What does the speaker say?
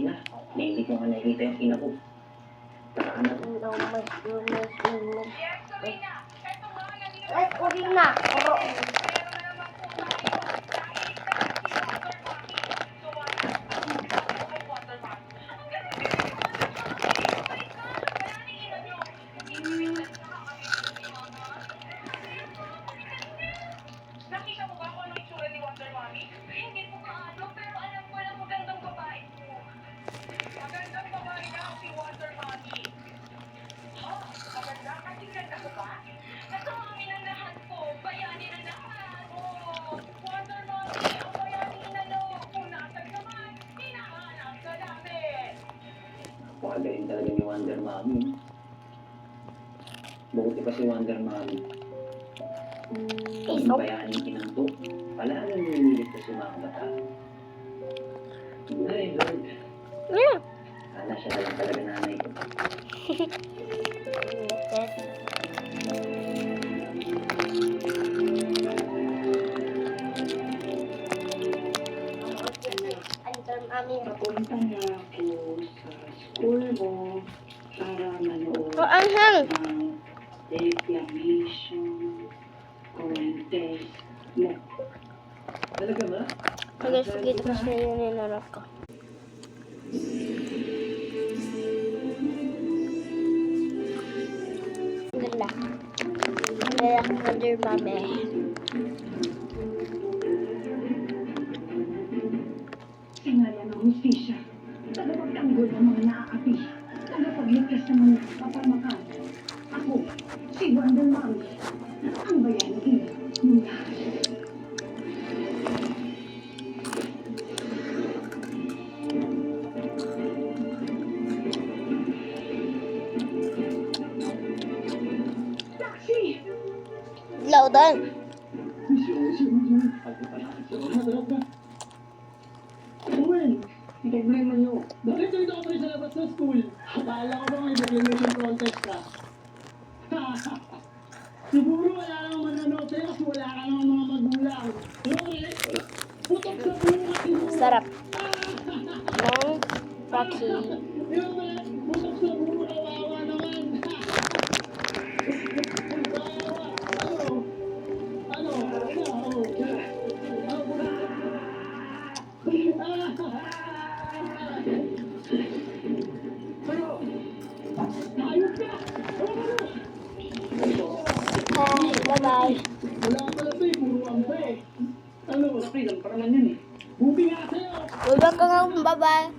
na. Hindi ko nga nakikita yung ina ko. Ano? Uri na. Nakita mo ba kung ano itsura ni Wonder Mommy? Hindi mo kaano, pero alam ko na magandang babae mo. Magandang babae daw si Wonder Mommy. Ha? Maganda? Kasi ganda ko ba? Ito ang inang lahat ko. Bayani na lahat. Oh, Wonder Mommy, ang bayani na no. Kung nasaan ka man, hinahanap ka namin. Pakagaling talaga ni Wonder Mommy. Buti pa si Wonder Mommy. Ang bayaning inang to. Pala ano nililit ko si mga bata. Ay, Lord. Yeah. Kala siya na lang talaga nanay ko. Papunta na ako sa school mo para manood Anghel. ng declamation contest mo. Talaga ba? Okay, sige, tapos na yun ninarap ko. Ganda. Ganda ako Wonder Mommy. Sa ngalan ng hustisya, tagapagtanggol ng mga naaapi, tagapagligtas ng mga kapamakan. Ako, si Wonder Mommy, ang bayaning ina ng lahat. Taxi! Laudan. Owen, may problema niyo. Bakit dito ako sa labas ng school? Akala ko ba may declamation contest ka? Siguro wala namang manonood sa'yo kasi wala ka namang mga magulang. Okay? Putok sa bunga siguro. Sarap. Ng Rocky. Yung ba? Putok sa bunga, kawawa naman. Kawawa. Ano? Ano? Ano? Ayos ka! Bye-bye. Wala ka pala sa'yo, puro ampe. Ano? Freedom pa naman yun eh. Buti nga sa'yo! Bye-bye ka nga. Bye-bye.